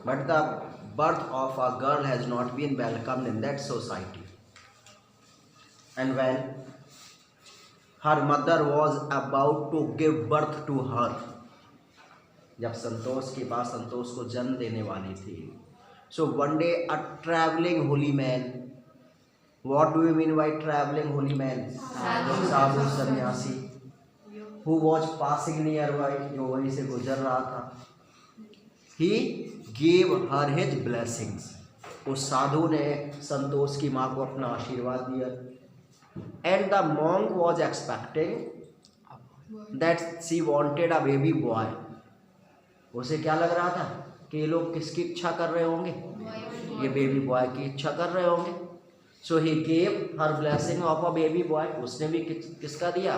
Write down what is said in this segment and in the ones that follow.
but the birth of a girl has not been welcomed in that society. And when her mother was about to give birth to her, जब संतोष की बात संतोष को जन्म देने वाली थी, so one day a traveling holy man, what do you mean by traveling holy man? साधु सन्यासी, who was passing nearby, जो वहीं से गुजर रहा था, he gave her his blessings, उस साधु ने संतोष की माँ को अपना आशीर्वाद दिया. And the monk was expecting that she wanted a baby boy. उसे क्या लग रहा था कि ये लोग किसकी इच्छा कर रहे होंगे, ये बेबी बॉय की इच्छा कर रहे होंगे. So he gave her blessing of a baby boy. उसने भी किसका दिया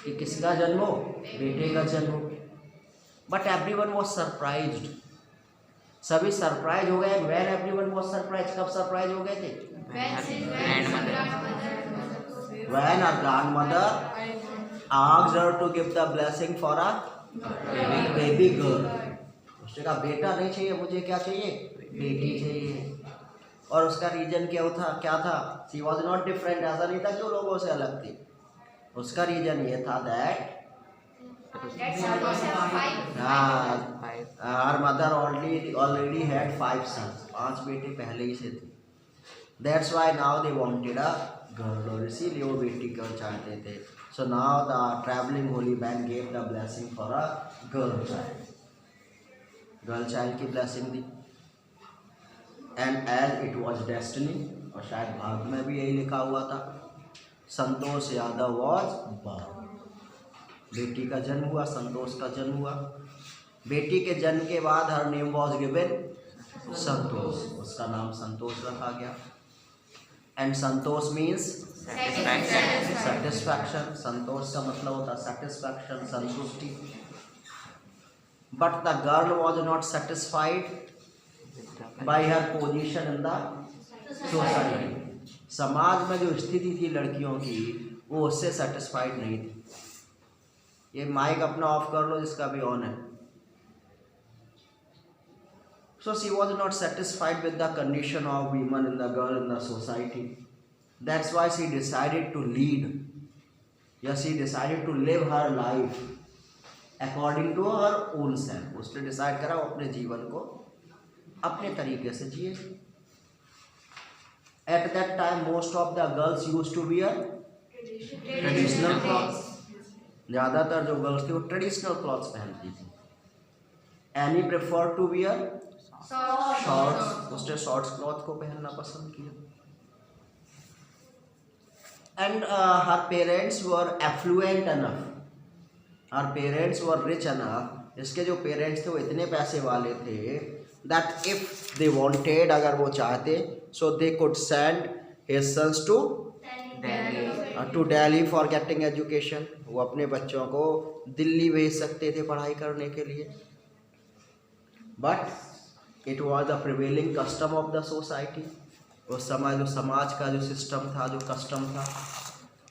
कि किसका जन्म हो, बेटे का जन्म हो. But everyone was surprised. सभी सरप्राइज हो गए. When everyone was surprised, कब सरप्राइज हो गए थे? When her grandmother asked her to give the blessing for a baby girl. उसने कहा बेटा नहीं चाहिए मुझे, क्या चाहिए, बेटी चाहिए. और उसका रीजन क्या था? She was not different. ऐसा नहीं था कि वो लोगों से अलग थी. उसका रीजन ये था that her mother already had 5 sons. 5 बेटे पहले ही से थे. That's why now they wanted a girl. और इसीलिए वो बेटी को चाहते थे. So now the traveling holy man gave the blessing for a girl child. Girl child की blessing the. And as it was destiny, और शायद भाग्य में भी यही लिखा हुआ था, संतोष यादव was born. बेटी का जन्म हुआ, संतोष का जन्म हुआ. बेटी के जन्म के बाद her name was given संतोष. उसका नाम संतोष रखा गया. And Santosh means satisfaction. संतोष का मतलब होता है satisfaction, संतुष्टि. But the girl was not satisfied by her position in the society. समाज में जो स्थिति थी लड़कियों की, वो उससे सेटिस्फाइड नहीं थी. ये माइक अपना ऑफ कर लो जिसका भी ऑन है. So she was not satisfied with the condition of women in the girl in the society. That's why she decided to lead. Yes, she decided to live her life according to her own self. उसने decide करा वो अपने जीवन को अपने तरीके से जिए. At that time, most of the girls used to wear traditional clothes. ज़्यादातर जो गर्ल्स थी वो ट्रेडिशनल क्लॉथ्स पहनती थी. Any preferred to wear shorts. उसने शॉर्ट्स क्लॉथ को पहनना पसंद किया. And her parents were affluent enough. Her parents were rich enough. इसके जो पेरेंट्स थे वो इतने पैसे वाले थे that if they wanted, अगर वो चाहते, so they could send his sons to Delhi for getting education. वो अपने बच्चों को दिल्ली भेज सकते थे पढ़ाई करने के लिए. But it was the prevailing custom of the society. उस समय जो समाज का जो सिस्टम था, जो कस्टम था,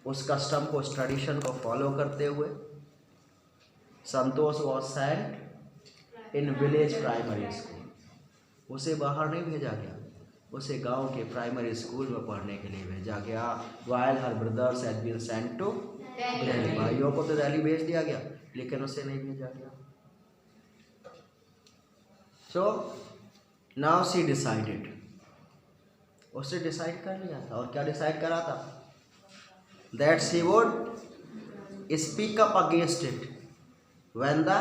उस कस्टम को, उस ट्रेडिशन को फॉलो करते हुए संतोष was sent in village primary school. उसे बाहर नहीं भेजा गया, उसे गांव के प्राइमरी स्कूल में पढ़ने के लिए भेजा गया. while her brothers had been sent to Delhi. भाइयों को तो दिल्ली भेज दिया गया लेकिन उसे नहीं भेजा गया. So now she decided. उसने डिसाइड कर लिया था. और क्या डिसाइड करा था? That she would speak up against it when the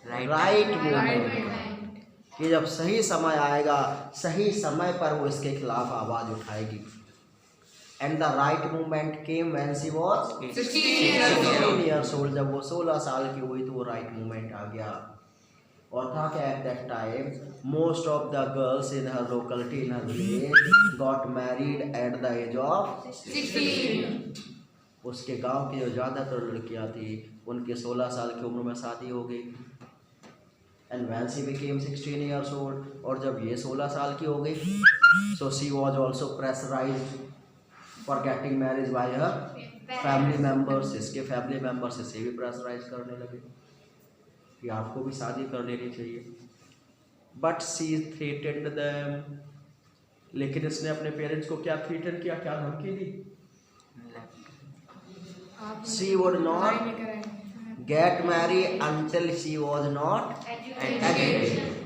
right moment. कि जब सही समय आएगा, सही समय पर वो इसके खिलाफ आवाज उठाएगी. And the right moment came when she was 16 years old. जब वो 16 साल की हुई तो वो right moment आ गया. और था कि at that time most of the girls in her locality, in her village, got married at the age of 16. उसके गांव की जो ज़्यादातर लड़कियां थी उनके 16 साल की उम्र में शादी हो गई. And when she became 16 years old, और जब ये 16 साल की हो गई, so she was also pressurized for getting married by her family members. इसके फैमिली मेम्बर्स इसे भी प्रेशराइज करने लगे कि आपको भी शादी कर लेनी चाहिए. बट शी थ्रेटेंड देम, लेकिन इसने अपने पेरेंट्स को क्या थ्रेटन किया, क्या धमकी दी? She would not get married until she was not educated.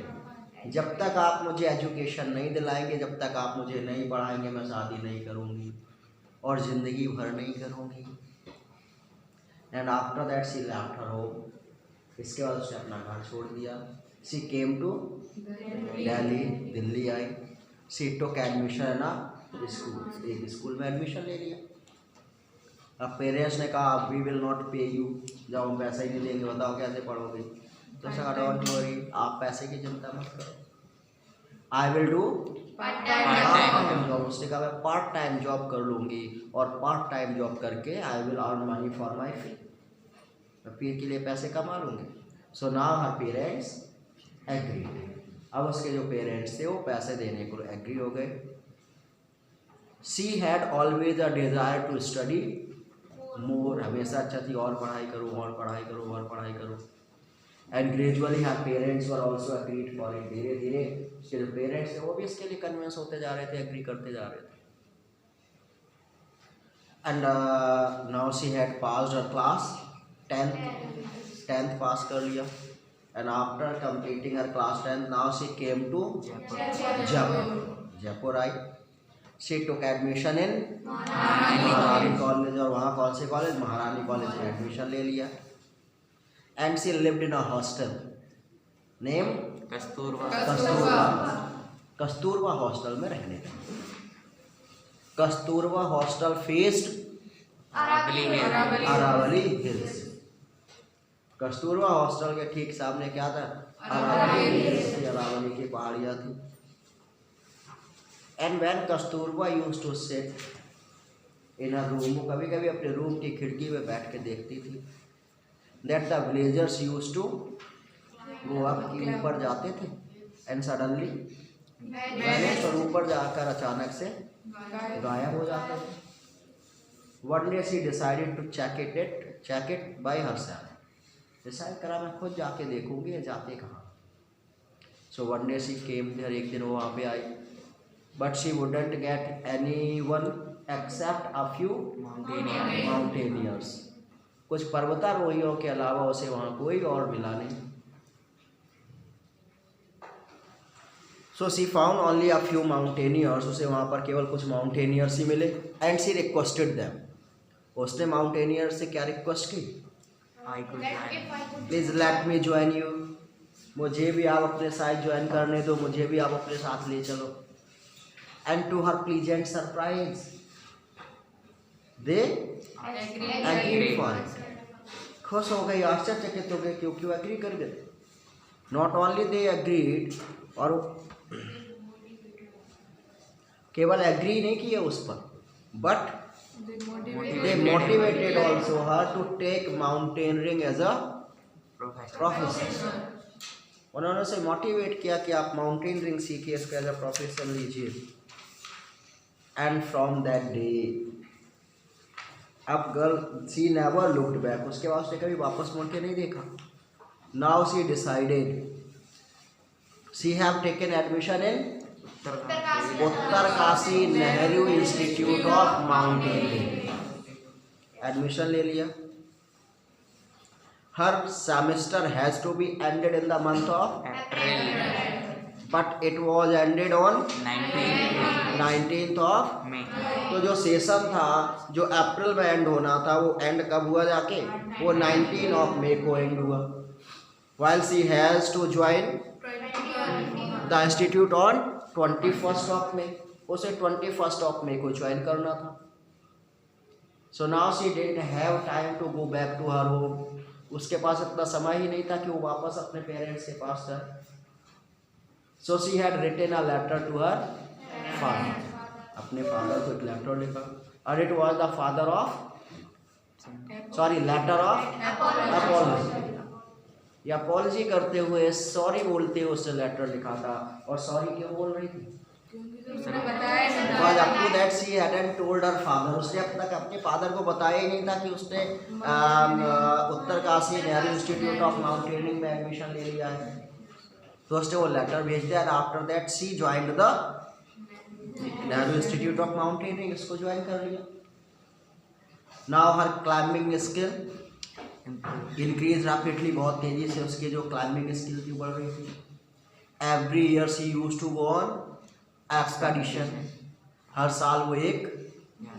जब तक आप मुझे एजुकेशन नहीं दिलाएंगे, जब तक आप मुझे नहीं पढ़ाएंगे, मैं शादी नहीं करूँगी और ज़िंदगी भर नहीं करूँगी। And after that she left her home, इसके बाद उसने अपना घर छोड़ दिया। She came to Delhi, Delhi आई। शी टुक एडमिशन ना स्कूल, एक स्कूल में एडमिशन ले लिया। अब पेरेंट्स ने कहा we will not pay you, जब हम पैसा ही नहीं देंगे बताओ कैसे पढ़ोगे? तो सर डोंट वरी, आप पैसे की चिंता मत करो, I will do part time job. उसने कहा मैं पार्ट टाइम जॉब कर लूँगी और पार्ट टाइम जॉब करके I will earn money for my fee, मैं फी के लिए पैसे कमा लूँगी। So now her parents agree. अब उसके जो पेरेंट्स थे वो पैसे देने को एग्री हो गए। She had always a desire to study more, हमेशा अच्छा थी और पढ़ाई करूँ और पढ़ाई करूँ और पढ़ाई करूँ। And gradually her parents were also agreed for it. धीरे धीरे उसके जो पेरेंट्स थे वो भी इसके लिए कन्विंस होते जा रहे थे, एग्री करते जा रहे थे। And now she had passed her class 10th pass कर लिया। And after completing her class 10th now she came to Jaipur आई। She took admission in Maharani college, और वहाँ कौन से कॉलेज? महारानी कॉलेज में एडमिशन ले लिया। And she lived in a hostel name Kasturba hostel में रहने लगी। Kasturba hostel faced Aravalli hills. Kasturba hostel के ठीक सामने क्या था? अरावली की पहाड़ियाँ थी। And when Kasturba used to sit in a room, वो कभी कभी अपने रूम की खिड़की में बैठ के देखती थी। That the villagers used to go up, कि ऊपर जाते थे। एंड सडनली वैनिश, और ऊपर जाकर अचानक से गायब हो जाते थे। One day she decided to check it by herself. Decide करा मैं खुद जाके देखूंगी ये जाते कहाँ। So one day she came there, एक दिन वो वहाँ पे आई। But she wouldn't get anyone except a few mountaineers. कुछ पर्वतारोहियों के अलावा उसे वहाँ कोई और मिला नहीं। So she found only a few mountaineers, उसे वहाँ पर केवल कुछ माउंटेनियर्स ही मिले। एंड शी रिक्वेस्टेड देम, उसने माउंटेनियर से क्या रिक्वेस्ट की? Please let me join you, मुझे भी आप अपने साथ ज्वाइन करने दो, मुझे भी आप अपने साथ ले चलो। And to her pleasant surprise they agreed for it. खुश हो गई, आश्चर्यचकित हो गए, क्योंकि वो एग्री कर गए। नॉट ओनली दे एग्रीड, और केवल एग्री नहीं किया उस पर, but they motivated also her to take mountaineering as a profession. उन्होंने उसे मोटिवेट किया कि आप माउंटेनियरिंग सीखिए, इसको एज अ प्रोफेशन लीजिए। एंड फ्रॉम दैट डे, अब girl she never looked back, उसके बाद उसने कभी वापस मुड़ के नहीं देखा। Now she decided, she have taken admission in Uttarkashi Nehru Institute of Mountaineering, admission ले लिया। Her semester has to be ended in the month of April, but it was ended on 19th of May. तो जो session था जो अप्रैल में and होना था, वो एंड कब हुआ जाके? वो 19 ऑफ मई को एंड हुआ। while she has to join the institute on 21st of May, उसे 21st of May को ज्वाइन करना था। So now she didn't have time to go back to her home, उसके पास इतना समय ही नहीं था कि वो वापस अपने पेरेंट्स के पास जाए। So she had written a letter to her father, अपने फादर को एक लेटर लिखा, और it was the father of letter of apology। या अपॉलजी करते हुए, सॉरी बोलते हुए उसने लेटर लिखा था। और सॉरी क्यों बोल रही थी? Because up to that she hadn't told her father, उसने अब तक अपने फादर को बताया ही नहीं था कि उसने Uttarkashi Nehru Institute of mountaineering में एडमिशन ले लिया है। तो उसने वो लेटर भेज दिया and after that she joined the Nehru Institute of mountaineering, इसको ज्वाइन कर लिया। नाउ हर क्लाइंबिंग स्किल इंक्रीज रैपिडली, बहुत तेजी से उसकी जो क्लाइंबिंग स्किल थी बढ़ रही थी। Every year she use to go on expedition, हर साल वो एक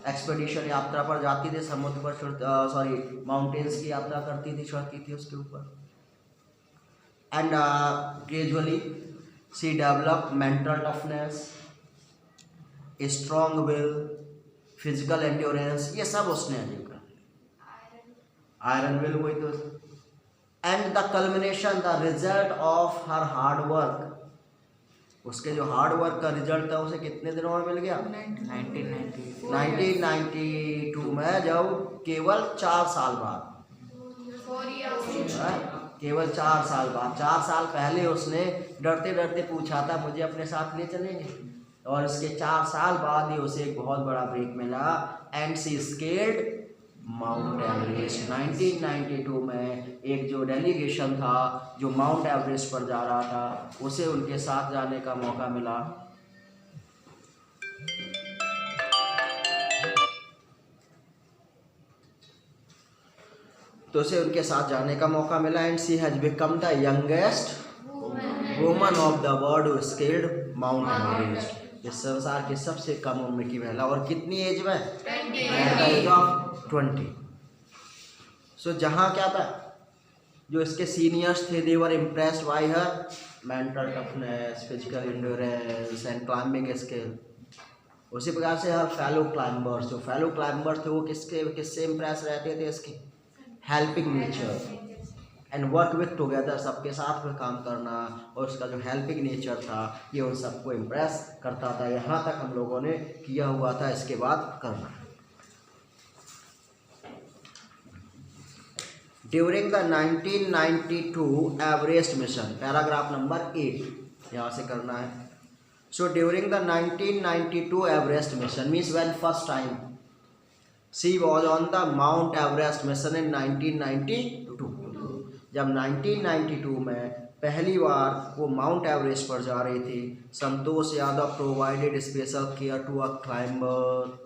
एक्सपेडिशन यात्रा पर जाती थी, समुद्र पर माउंटेन्स की यात्रा करती थी, चढ़ती थी उसके ऊपर। And gradually she develop mental toughness, strong will, physical endurance, ये सब उसने अचीव कर लिया। आयरन विल वही तो। And the culmination, the result of her hard work, उसके जो हार्ड वर्क का रिजल्ट था उसे कितने दिनों में मिल गया? 1992 में, जब केवल 4 साल बाद, केवल 4 साल बाद, 4 साल पहले उसने डरते डरते पूछा था मुझे अपने साथ ले चलेंगे, और इसके 4 साल बाद ही उसे एक बहुत बड़ा ब्रेक मिला and she scaled Mount Everest. 1992 में एक जो डेलीगेशन था जो माउंट एवरेस्ट पर जा रहा था, उसे उनके साथ जाने का मौका मिला। तो उसे उनके साथ जाने का मौका मिला and she has become the youngest woman of the world who scaled Mount Everest. इस संसार की सबसे कम उम्र की महिला, और कितनी एज में? At the age of 20। So जहाँ क्या था, जो इसके सीनियर्स थे, they were impressed by her mental toughness, physical endurance and climbing skill. उसी प्रकार से हर फेलो क्लाइंबर्स, जो फेलो क्लाइंबर्स थे वो किससे इम्प्रेस रहते थे? इसके helping nature and work with together, सबके साथ में काम करना, और उसका जो हेल्पिंग नेचर था ये उन सबको इम्प्रेस करता था। यहाँ तक हम लोगों ने किया हुआ था, इसके बाद करना। During the 1992 Everest mission, paragraph number 8 यहाँ से करना है। So during the 1992 Everest mission means when first time she was on the Mount Everest mission in 1992। जब 1992 में पहली बार वो माउंट एवरेस्ट पर जा रही थी, Santosh Yadav provided special care to a climber.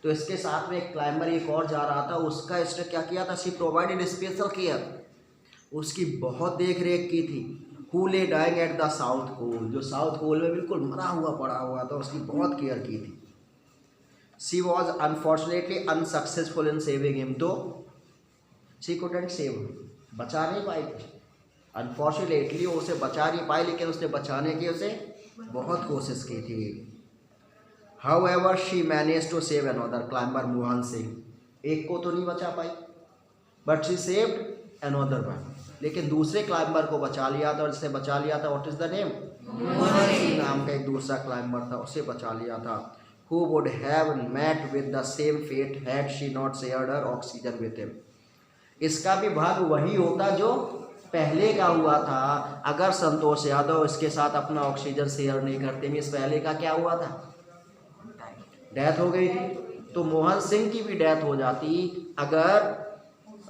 तो इसके साथ में एक क्लाइंबर एक और जा रहा था, उसका इसने क्या किया था? शी प्रोवाइडेड स्पेशल केयर, उसकी बहुत देख रेख की थी। Who lay dying at the South Pole, जो साउथ पोल में बिल्कुल मरा हुआ पड़ा हुआ था, उसकी बहुत केयर की थी। She was unfortunately unsuccessful in saving him, तो शी कुडंट सेव, बचा नहीं पाई थी। अनफॉर्चुनेटली वो उसे बचा नहीं पाई, लेकिन उसने बचाने की उसे बहुत कोशिश की थी। However, she managed to save another climber, Mohan Singh. एक को तो नहीं बचा पाई, but she saved another one, लेकिन दूसरे क्लाइंबर को बचा लिया था। और जिसने बचा लिया था, what is the name? Mohan Singh नाम का एक दूसरा क्लाइंबर था, उसे बचा लिया था। Who would have met with the same fate had she not shared her oxygen with him। इसका भी भाग वही होता जो पहले का हुआ था, अगर संतोष यादव इसके साथ अपना ऑक्सीजन शेयर नहीं करते। मीन्स पहले का क्या हुआ था? डेथ हो गई थी। तो मोहन सिंह की भी डेथ हो जाती अगर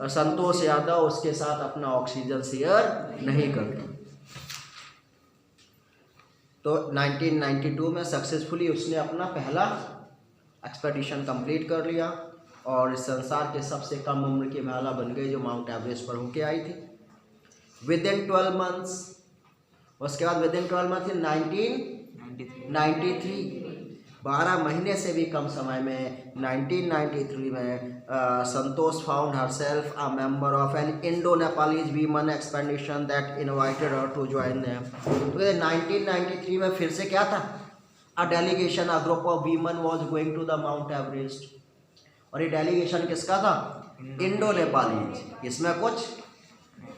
संतोष यादव उसके साथ अपना ऑक्सीजन शेयर नहीं करते। तो 1992 में सक्सेसफुली उसने अपना पहला एक्सपेडिशन कंप्लीट कर लिया और इस संसार के सबसे कम उम्र की महिला बन गई जो माउंट एवरेस्ट पर होके आई थी। विद इन 12 मंथ्स, उसके बाद विद इन 12 मंथ इन 1993, 12 महीने से भी कम समय में 1993 में Santosh found herself a member of an Indo Nepalese women expedition that invited her to join them. तो 1993 में फिर से क्या था? A delegation, a group of women was going to the Mount Everest. और ये डेलीगेशन किसका था? Indo Nepalese. इसमें कुछ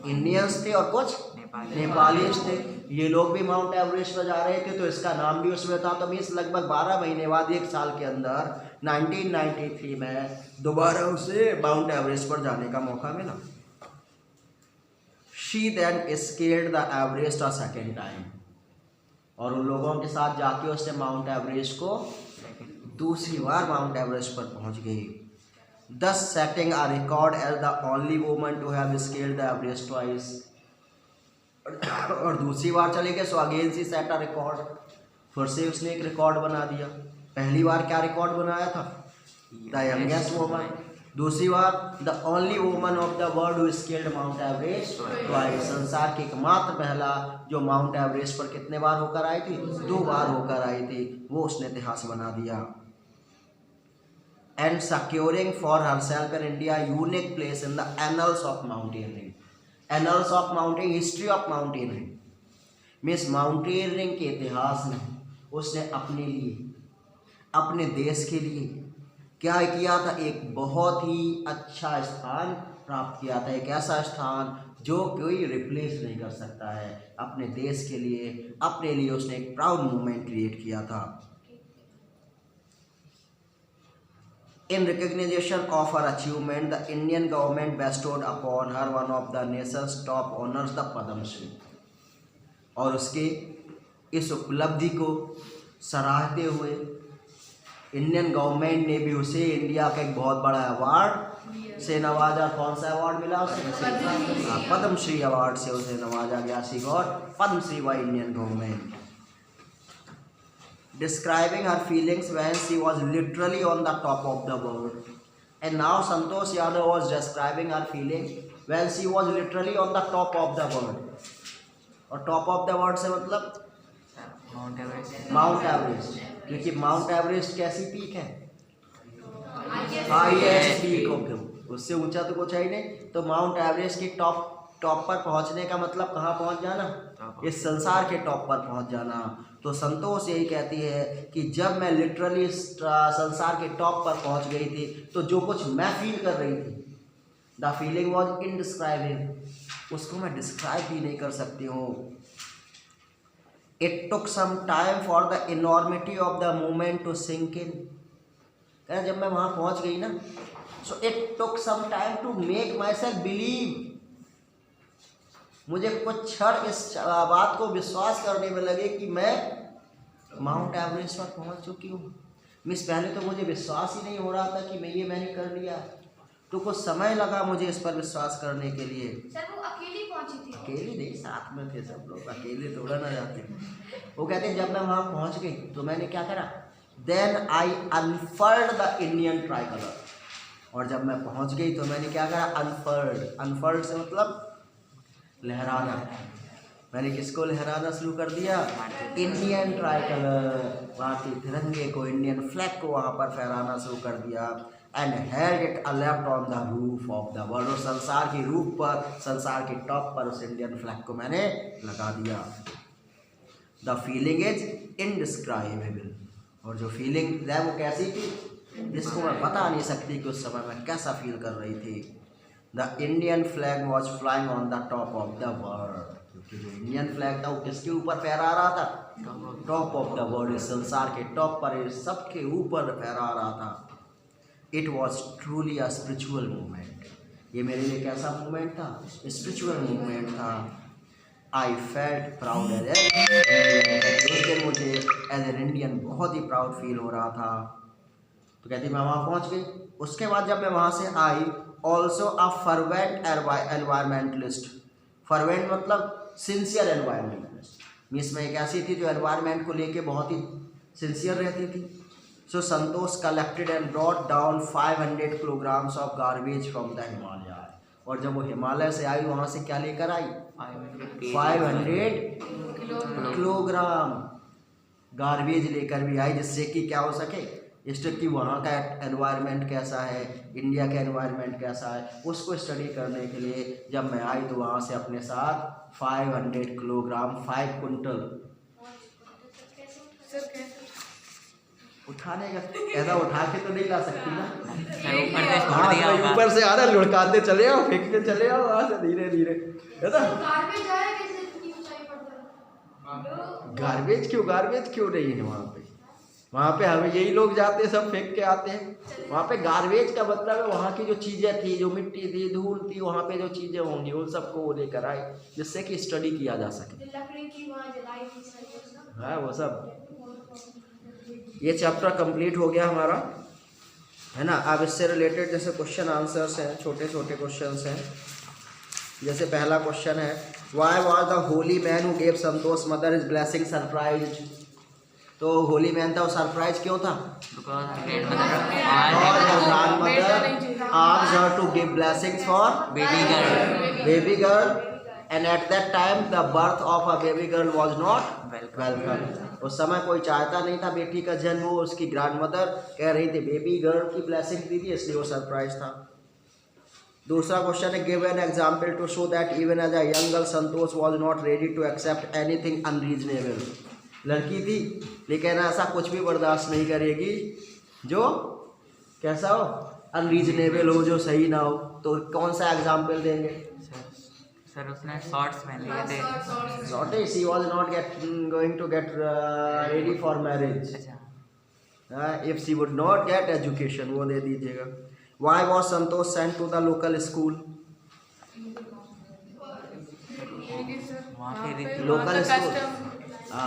इंडियंस थे और कुछ नेपालीज थे। ये लोग भी माउंट एवरेस्ट पर जा रहे थे, तो इसका नाम भी उसमें था। तो मीन्स लगभग 12 महीने बाद, 1 साल के अंदर 1993 में दोबारा उसे माउंट एवरेस्ट पर जाने का मौका मिला। She then scaled the Everest a second time, और उन लोगों के साथ जाके उसने माउंट एवरेस्ट को दूसरी बार माउंट एवरेस्ट पर पहुंच गई, thus setting a record as the only woman to have scaled the Everest twice। और दूसरी बार चले गए, so again she said a record, फिर से उसने एक रिकॉर्ड बना दिया। पहली बार क्या रिकॉर्ड बनाया था? The youngest woman. दूसरी बार the only woman of the world who scaled Mount Everest twice, संसार की एकमात्र महिला जो माउंट एवरेस्ट पर कितने बार होकर आई थी? 2 बार होकर आई थी, वो उसने इतिहास बना दिया। And securing for herself in India unique place in the annals of mountaineering. Annals of mountaineering, history of mountaineering means mountaineering के इतिहास में उसने अपने लिए, अपने देश के लिए क्या किया था? एक बहुत ही अच्छा स्थान प्राप्त किया था, एक ऐसा स्थान जो कोई रिप्लेस नहीं कर सकता है। अपने देश के लिए, अपने लिए उसने एक प्राउड मूवमेंट क्रिएट किया था। In recognition of her achievement, the Indian government bestowed upon her one of the nation's top honors, the Padma Shri. और उसके इस उपलब्धि को सराहते हुए इंडियन गवर्नमेंट ने भी उसे इंडिया का एक बहुत बड़ा अवार्ड से नवाजा। कौन सा अवार्ड मिला उसे? पद्म श्री अवार्ड से उसे नवाजा गया। She got Padma Shri by Indian government. Describing her feelings when she was literally on the top of the world. And now Santosh Yadav was describing her feelings when she was literally on the top of the world. और top of the world से मतलब mount Everest, क्योंकि mount Everest कैसी peak है? Highest peak okay, उससे ऊंचा तो कुछ है ही नहीं। तो माउंट एवरेस्ट के टॉप पर पहुंचने का मतलब कहाँ पहुंच जाना? इस संसार के टॉप पर पहुंच जाना। तो संतोष यही कहती है कि जब मैं लिटरली संसार के टॉप पर पहुंच गई थी तो जो कुछ मैं फील कर रही थी, द फीलिंग वॉज इनडिस्क्राइबेबल, उसको मैं डिस्क्राइब भी नहीं कर सकती हूँ। It took some time for the enormity of the moment to sink in. जब मैं वहाँ पहुँच गई ना, so it took some time to make myself believe, मुझे कुछ क्षण इस बात को विश्वास करने में लगे कि मैं माउंट एवरेस्ट पर पहुंच चुकी हूँ। मिस पहले तो मुझे विश्वास ही नहीं हो रहा था कि मैंने कर लिया, तो कुछ समय लगा मुझे इस पर विश्वास करने के लिए। सर वो अकेली पहुंची थी? अकेली नहीं, साथ में थे सब लोग, अकेले थोड़ा ना जाते। वो कहते हैं जब मैं वहाँ पहुँच गई तो मैंने क्या करा? Then I unfurled the Indian tricolour. और जब मैं पहुँच गई तो मैंने क्या करा? अनफर्ड से मतलब लहराना। मैंने किसको लहराना शुरू कर दिया? इंडियन ट्राइकलर, भारतीय तिरंगे को, इंडियन फ्लैग को वहाँ पर फहराना शुरू कर दिया। And held it aloft on the roof of the world, और संसार की रूफ पर, संसार के टॉप पर उस इंडियन फ्लैग को मैंने लगा दिया। द फीलिंग इज इनडिस्क्राइबेबल, और जो फीलिंग है वो कैसी थी जिसको मैं बता नहीं सकती कि उस समय मैं कैसा फील कर रही थी। The Indian flag was flying on the top of the world, क्योंकि जो इंडियन फ्लैग था वो किसके ऊपर फहरा रहा था? टॉप ऑफ द वर्ल्ड, इस संसार के टॉप पर, सबके ऊपर फहरा रहा था। It was truly a spiritual movement, ये मेरे लिए कैसा मूवमेंट था? स्पिरिचुअल मूवमेंट था। आई फेल्ट प्राउड एज उस दिन मुझे एज एन इंडियन बहुत ही प्राउड फील हो रहा था। तो कहती मैं वहाँ पहुँच गई। उसके बाद जब मैं वहाँ से आई, also a fervent environmentalist, fervent मतलब सिंसियर एनवायरमेंटलिस्ट, मीन्स मैं एक ऐसी थी जो एनवायरमेंट को लेके बहुत ही सिंसियर रहती थी। So Santosh collected and brought down 500 kilograms of garbage from the Himalaya. और जब वो हिमालय से आई वहाँ से क्या लेकर आई? 500 किलोग्राम गार्बेज लेकर भी आई, जिससे कि क्या हो सके, इससे कि वहाँ का एनवायरनमेंट कैसा है, इंडिया का एनवायरनमेंट कैसा है, उसको स्टडी करने के लिए जब मैं आई तो वहाँ से अपने साथ 500 किलोग्राम 5 कुंटल उठाने का, ऐसा उठा के तो नहीं ला सकती ना, ऊपर से आ रहा लुढ़काते चले आओ, फेंकते चले आओ वहाँ से धीरे धीरे, है ना। गार्बेज क्यों नहीं है वहाँ पे? वहाँ पे हमें यही लोग जाते हैं, सब फेंक के आते हैं। वहाँ पे गार्बेज का मतलब है वहाँ की जो चीज़ें थी, जो मिट्टी थी, धूल थी, वहाँ पे जो चीज़ें होंगी उन सबको वो लेकर आए, जिससे कि स्टडी किया जा सके। हाँ वो सब। ये चैप्टर कंप्लीट हो गया हमारा, है ना। अब इससे रिलेटेड जैसे क्वेश्चन आंसर्स हैं, छोटे छोटे क्वेश्चंस हैं, जैसे पहला क्वेश्चन है, why was the Holi man who gave Santosh mother is blessing surprise. तो होली मैन था, वो सरप्राइज क्यों था? Grandmother asked her to give blessings for baby girl and at that time the birth of a baby girl was not welcome। उस समय कोई चाहता नहीं था बेटी का जन्म हो, उसकी ग्रैंडमदर कह रही थी बेबी गर्ल की ब्लेसिंग दी थी, इसलिए वो सरप्राइज था। दूसरा क्वेश्चन है, give an example to show that even as a young girl Santosh was not ready to accept anything unreasonable. लड़की थी लेकिन ऐसा कुछ भी बर्दाश्त नहीं करेगी जो कैसा हो, अनरीजनेबल हो, जो सही ना हो। तो कौन सा एग्जाम्पल देंगे? सर उसने शॉर्ट्स पहन लिए थे। Short, she was not going to get ready for marriage. If she would not get education, वो दे दीजिएगा। Why was Santosh sent to the local school? Local school,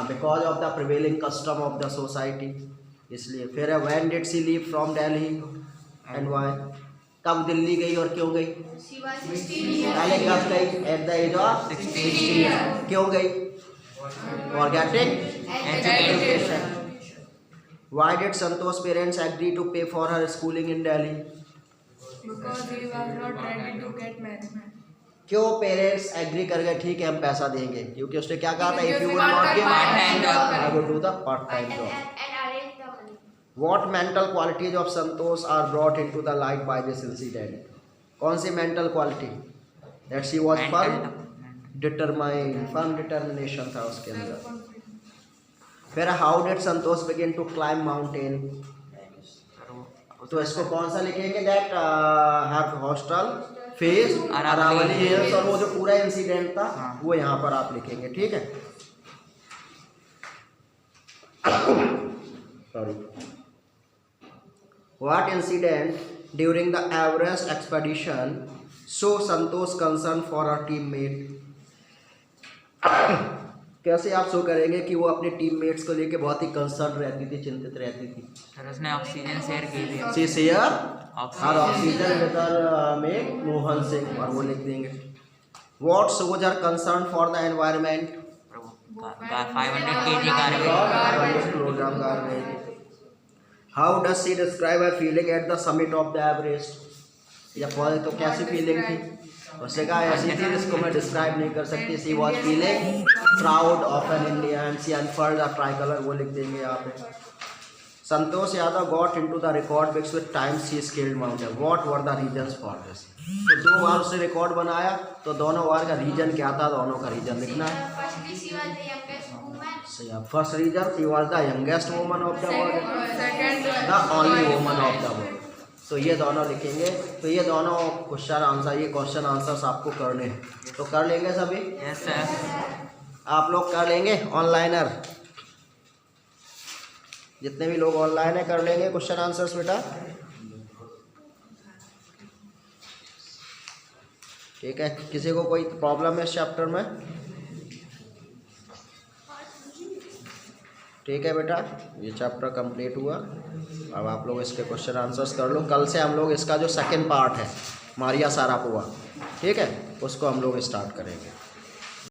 because of the prevailing custom of the society, इसलिए। फिर है, when did she leave from Delhi and why? कब दिल्ली गई और क्यों गई? पहले कब गई? At the age of 16। क्यों गई? For getting education. Why did Santosh parents agree to pay for her schooling in Delhi? Because he was not ready to get married. क्यों पेरेंट्स एग्री कर गए ठीक है हम पैसा देंगे? क्योंकि उसने क्या कहा था, if you would not give I would do the part time job. What mental qualities of Santosh are brought into the light by this incident? कौन सी mental quality? That she was firm determined, firm determination था उसके अंदर। फिर how did Santosh begin to climb mountain? तो इसको कौन सा लिखेंगे? That her hostel face Aravalli hills, और वो जो पूरा इंसिडेंट था वो यहाँ पर आप लिखेंगे, ठीक है। Sorry, what incident during the Everest expedition show Santosh concern for a teammate? कैसे आप शो करेंगे कि वो अपने टीममेट्स को लेके बहुत ही कंसर्न रहती थी, चिंतित रहती थी? सर उसने ऑक्सीजन शेयर की थी। She share her oxygen with में मोहन से, और वो लिख देंगे। What shows her concern for the environment? 500 kg garbage. How does she describe her feeling at the summit of the Everest? या तो कैसी फीलिंग थी? उसने कहा ऐसी थी जिसको मैं डिस्क्राइब नहीं कर सकती। She was feeling proud of an India and she unfurled the tricolour, वो लिख देंगे यहाँ पे। Santosh Yadav got into the record books with times she scaled mountain, what were the reasons for this? तो 2 बार उसने रिकॉर्ड बनाया, तो दोनों बार का रीजन क्या था, दोनों का रीजन लिखना है। First reason, she was the youngest woman of the world, the only woman of the world. तो ये दोनों लिखेंगे। तो ये दोनों क्वेश्चन आंसर, ये क्वेश्चन आंसर्स आपको करने हैं, तो कर लेंगे सभी? Yes sir. आप लोग कर लेंगे? ऑनलाइनर जितने भी लोग ऑनलाइन है कर लेंगे क्वेश्चन आंसर्स बेटा, ठीक है। किसी को कोई प्रॉब्लम है इस चैप्टर में? ठीक है बेटा, ये चैप्टर कंप्लीट हुआ। अब आप लोग इसके क्वेश्चन आंसर्स कर लो। कल से हम लोग इसका जो सेकंड पार्ट है मारिया सारापोवा, ठीक है, उसको हम लोग स्टार्ट करेंगे।